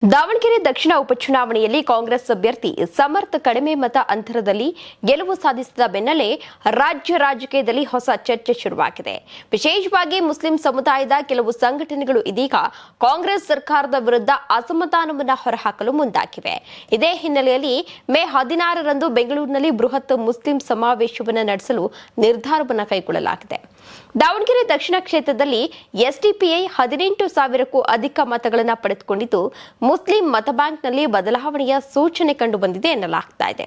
ದಾವಣಗೆರೆ ದಕ್ಷಿಣ ಉಪಚುನಾವಣೆಯಲ್ಲಿ ಕಾಂಗ್ರೆಸ್ ಅಭ್ಯರ್ಥಿ ಸಮರ್ಥ ಕಡಿಮೆ ಮತ ಅಂತರದಲ್ಲಿ ಗೆಲುವು ಸಾಧಿಸಿದ ಬೆನ್ನಲ್ಲೇ ರಾಜ್ಯ ರಾಜಕೀಯದಲ್ಲಿ ಹೊಸ ಚರ್ಚೆ ಶುರುವಾಗಿದೆ. ವಿಶೇಷವಾಗಿ ಮುಸ್ಲಿಂ ಸಮುದಾಯದ ಕೆಲವು ಸಂಘಟನೆಗಳು ಇದೀಗ ಕಾಂಗ್ರೆಸ್ ಸರ್ಕಾರದ ವಿರುದ್ಧ ಅಸಮಾಧಾನವನ್ನು ಹೊರಹಾಕಲು ಮುಂದಾಗಿವೆ. ಇದೇ ಹಿನ್ನೆಲೆಯಲ್ಲಿ ಮೇ 16ರಂದು ಬೆಂಗಳೂರಿನಲ್ಲಿ ಬೃಹತ್ ಮುಸ್ಲಿಂ ಸಮಾವೇಶವನ್ನು ನಡೆಸಲು ನಿರ್ಧಾರವನ್ನು ಕೈಗೊಳ್ಳಲಾಗಿದೆ. ದಾವಣಗೆರೆ ದಕ್ಷಿಣ ಕ್ಷೇತ್ರದಲ್ಲಿ ಎಸ್ಡಿಪಿಐ 18,000ಕ್ಕೂ ಅಧಿಕ ಮತಗಳನ್ನು ಪಡೆದುಕೊಂಡಿದ್ದು ಮುಸ್ಲಿಂ ಮತ ಬ್ಯಾಂಕ್ನಲ್ಲಿ ಬದಲಾವಣೆಯ ಸೂಚನೆ ಕಂಡು ಬಂದಿದೆ ಎನ್ನಲಾಗ್ತಾ ಇದೆ.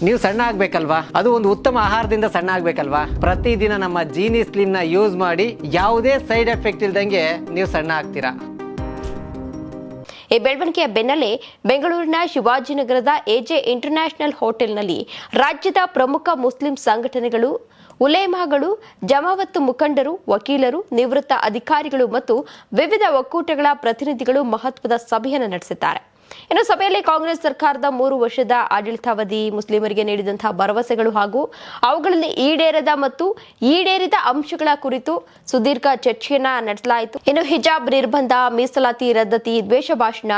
ನೀವು ಸಣ್ಣ ಆಗ್ಬೇಕಲ್ವಾ? ಅದು ಒಂದು ಉತ್ತಮ ಆಹಾರದಿಂದ ಸಣ್ಣ ಆಗ್ಬೇಕಲ್ವಾ? ಪ್ರತಿದಿನ ನಮ್ಮ ಜೀನಿ ಸ್ಲಿಮ್ ನ ಯೂಸ್ ಮಾಡಿ ಯಾವುದೇ ಸೈಡ್ ಎಫೆಕ್ಟ್ ಇಲ್ದಂಗೆ ನೀವು ಸಣ್ಣ ಆಗ್ತೀರಾ. ಈ ಬೆಳವಣಿಗೆಯ ಬೆನ್ನಲ್ಲೇ ಬೆಂಗಳೂರಿನ ಶಿವಾಜಿನಗರದ ಎಜೆ ಇಂಟರ್ನ್ಯಾಷನಲ್ ಹೋಟೆಲ್ನಲ್ಲಿ ರಾಜ್ಯದ ಪ್ರಮುಖ ಮುಸ್ಲಿಂ ಸಂಘಟನೆಗಳು, ಉಲೇಮಾಗಳು, ಜಮಾವತ್ತು ಮುಖಂಡರು, ವಕೀಲರು, ನಿವೃತ್ತ ಅಧಿಕಾರಿಗಳು ಮತ್ತು ವಿವಿಧ ಒಕ್ಕೂಟಗಳ ಪ್ರತಿನಿಧಿಗಳು ಮಹತ್ವದ ಸಭೆಯನ್ನು ನಡೆಸಿದ್ದಾರೆ. ಇನ್ನು ಸಭೆಯಲ್ಲಿ ಕಾಂಗ್ರೆಸ್ ಸರ್ಕಾರದ 3 ವರ್ಷದ ಆಡಳಿತಾವಧಿ, ಮುಸ್ಲಿಮರಿಗೆ ನೀಡಿದಂತಹ ಭರವಸೆಗಳು ಹಾಗೂ ಅವುಗಳಲ್ಲಿ ಈಡೇರಿದ ಅಂಶಗಳ ಕುರಿತು ಸುದೀರ್ಘ ಚರ್ಚೆಯನ್ನ ನಡೆಸಲಾಯಿತು. ಇನ್ನು ಹಿಜಾಬ್ ನಿರ್ಬಂಧ, ಮೀಸಲಾತಿ ರದ್ದತಿ, ದ್ವೇಷ ಭಾಷಣ,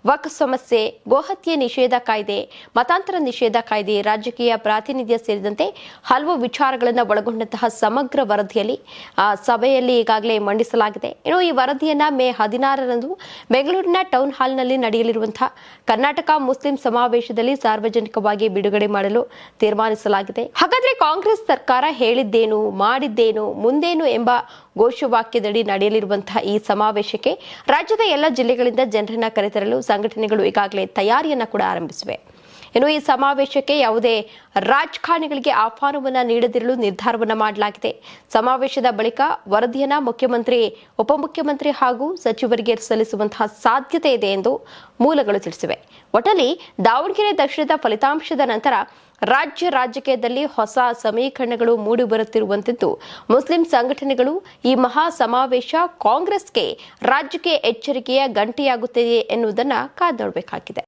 ವಕ್ಫ್ ಸಮಸ್ಯೆ, ಗೋಹತ್ಯೆ ನಿಷೇಧ ಕಾಯ್ದೆ, ಮತಾಂತರ ನಿಷೇಧ ಕಾಯ್ದೆ, ರಾಜಕೀಯ ಪ್ರಾತಿನಿಧ್ಯ ಸೇರಿದಂತೆ ಹಲವು ವಿಚಾರಗಳನ್ನು ಒಳಗೊಂಡಂತಹ ಸಮಗ್ರ ವರದಿಯಲ್ಲಿ ಸಭೆಯಲ್ಲಿ ಈಗಾಗಲೇ ಮಂಡಿಸಲಾಗಿದೆ. ಇನ್ನು ಈ ವರದಿಯನ್ನ ಮೇ 16ರಂದು ಬೆಂಗಳೂರಿನ ಟೌನ್ ಹಾಲ್ನಲ್ಲಿ ನಡೆಯಲಿರುವಂತಹ ಕರ್ನಾಟಕ ಮುಸ್ಲಿಂ ಸಮಾವೇಶದಲ್ಲಿ ಸಾರ್ವಜನಿಕವಾಗಿ ಬಿಡುಗಡೆ ಮಾಡಲು ತೀರ್ಮಾನಿಸಲಾಗಿದೆ. ಹಾಗಾದ್ರೆ ಕಾಂಗ್ರೆಸ್ ಸರ್ಕಾರ ಹೇಳಿದ್ದೇನು, ಮಾಡಿದ್ದೇನು, ಮುಂದೇನು ಎಂಬ ಘೋಷವಾಕ್ಯದಡಿ ನಡೆಯಲಿರುವಂತಹ ಈ ಸಮಾವೇಶಕ್ಕೆ ರಾಜ್ಯದ ಎಲ್ಲ ಜಿಲ್ಲೆಗಳಿಂದ ಜನರನ್ನ ಕರೆತರಲು ಸಂಘಟನೆಗಳು ಈಗಾಗಲೇ ತಯಾರಿಯನ್ನ ಕೂಡ ಆರಂಭಿಸಿವೆ. ಇನ್ನು ಈ ಸಮಾವೇಶಕ್ಕೆ ಯಾವುದೇ ರಾಜಕಾರಣಿಗಳಿಗೆ ಆಹ್ವಾನವನ್ನ ನೀಡದಿರಲು ನಿರ್ಧಾರವನ್ನ ಮಾಡಲಾಗಿದೆ. ಸಮಾವೇಶದ ಬಳಿಕ ವರದಿಯನ್ನ ಮುಖ್ಯಮಂತ್ರಿ, ಉಪಮುಖ್ಯಮಂತ್ರಿ ಹಾಗೂ ಸಚಿವರಿಗೆ ಸಲ್ಲಿಸುವಂತಹ ಸಾಧ್ಯತೆ ಇದೆ ಎಂದು ಮೂಲಗಳು ತಿಳಿಸಿವೆ. ಒಟ್ಟಲ್ಲಿ ದಾವಣಗೆರೆ ದಕ್ಷಿಣದ ಫಲಿತಾಂಶದ ನಂತರ ರಾಜ್ಯ ರಾಜಕೀಯದಲ್ಲಿ ಹೊಸ ಸಮೀಕರಣಗಳು ಮೂಡಿಬರುತ್ತಿರುವಂತಿದ್ದು, ಮುಸ್ಲಿಂ ಸಂಘಟನೆಗಳು ಈ ಮಹಾ ಸಮಾವೇಶ ಕಾಂಗ್ರೆಸ್ಗೆ ರಾಜಕೀಯ ಎಚ್ಚರಿಕೆಯ ಗಂಟೆಯಾಗುತ್ತಿದೆ ಎನ್ನುವುದನ್ನು ಕಾದು ನೋಡಬೇಕಾಗಿದೆ.